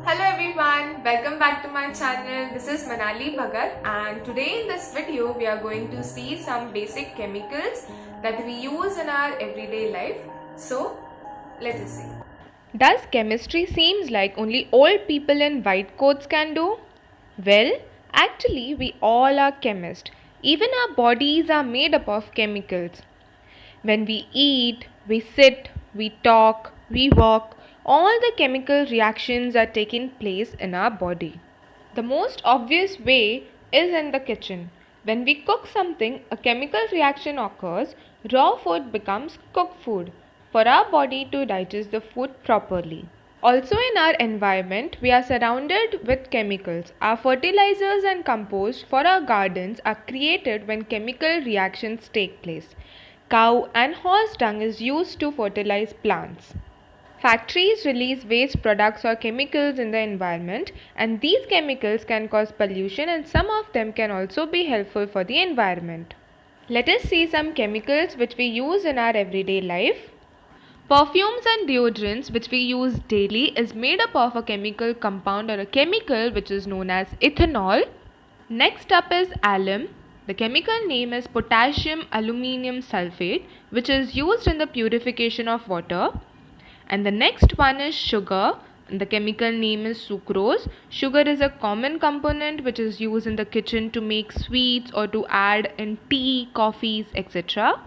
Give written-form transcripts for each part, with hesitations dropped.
Hello everyone, welcome back to my channel. This is Manali Bhagat and today in this video we are going to see some basic chemicals that we use in our everyday life. So let us see. Does chemistry seems like only old people in white coats can do? Well, actually we all are chemists. Even our bodies are made up of chemicals. When we eat, we sit, we talk, we walk, all the chemical reactions are taking place in our body. The most obvious way is in the kitchen. When we cook something, a chemical reaction occurs, raw food becomes cooked food for our body to digest the food properly. Also in our environment, we are surrounded with chemicals. Our fertilizers and compost for our gardens are created when chemical reactions take place. Cow and horse dung is used to fertilize plants. Factories release waste products or chemicals in the environment, and these chemicals can cause pollution and some of them can also be helpful for the environment. Let us see some chemicals which we use in our everyday life. Perfumes and deodorants which we use daily is made up of a chemical compound or a chemical which is known as ethanol. Next up is alum. The chemical name is potassium aluminium sulfate, which is used in the purification of water. And the next one is sugar. The chemical name is sucrose. Sugar is a common component which is used in the kitchen to make sweets or to add in tea, coffees, etc.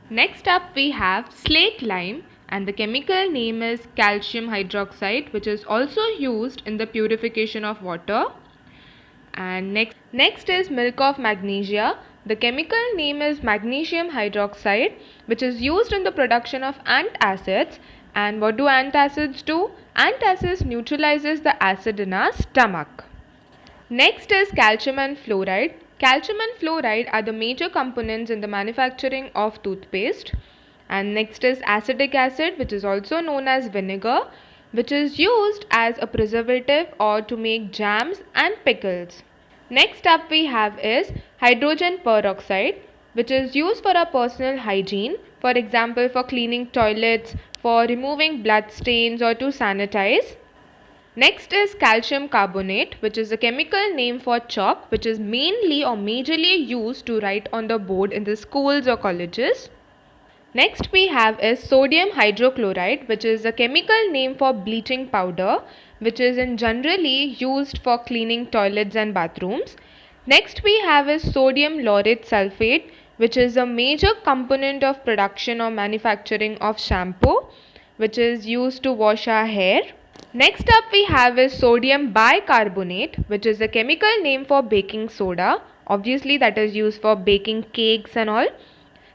Next up we have slaked lime, and the chemical name is calcium hydroxide, which is also used in the purification of water. And next is milk of magnesia. The chemical name is magnesium hydroxide, which is used in the production of antacids. And what do antacids do? Antacids neutralizes the acid in our stomach. Next is calcium and fluoride. Calcium and fluoride are the major components in the manufacturing of toothpaste. And next is acetic acid, which is also known as vinegar, which is used as a preservative or to make jams and pickles. Next up we have is hydrogen peroxide, which is used for our personal hygiene, for example for cleaning toilets, for removing blood stains or to sanitize. Next is calcium carbonate, which is a chemical name for chalk, which is mainly or majorly used to write on the board in the schools or colleges. Next we have is sodium hydrochloride, which is a chemical name for bleaching powder, which is in generally used for cleaning toilets and bathrooms. Next we have is sodium laureth sulfate, which is a major component of production or manufacturing of shampoo, which is used to wash our hair. Next up we have is sodium bicarbonate, which is a chemical name for baking soda. Obviously that is used for baking cakes and all.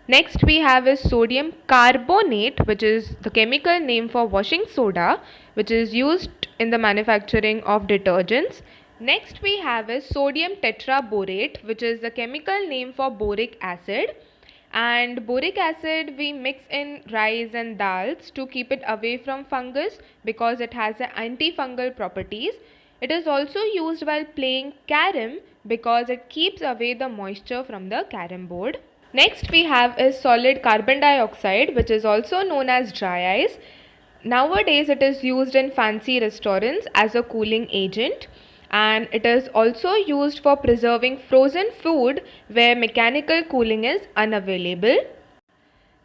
Next we have is sodium carbonate, which is the chemical name for washing soda, which is used in the manufacturing of detergents. Next we have is sodium tetraborate, which is the chemical name for boric acid. And boric acid we mix in rice and dals to keep it away from fungus because it has antifungal properties. It is also used while playing carom because it keeps away the moisture from the carom board. Next we have is solid carbon dioxide, which is also known as dry ice. Nowadays it is used in fancy restaurants as a cooling agent, and it is also used for preserving frozen food where mechanical cooling is unavailable.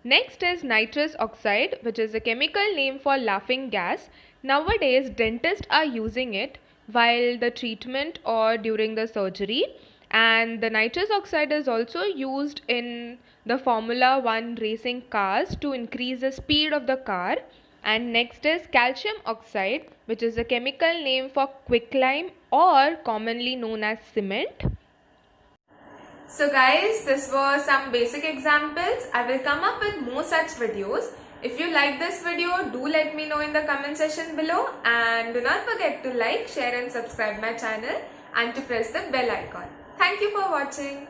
Next is nitrous oxide, which is a chemical name for laughing gas. Nowadays dentists are using it while the treatment or during the surgery. And the nitrous oxide is also used in the Formula 1 racing cars to increase the speed of the car. And next is calcium oxide, which is a chemical name for quicklime or commonly known as cement. So guys, this were some basic examples. I will come up with more such videos. If you like this video, do let me know in the comment section below, and do not forget to like, share and subscribe my channel and to press the bell icon. Thank you for watching.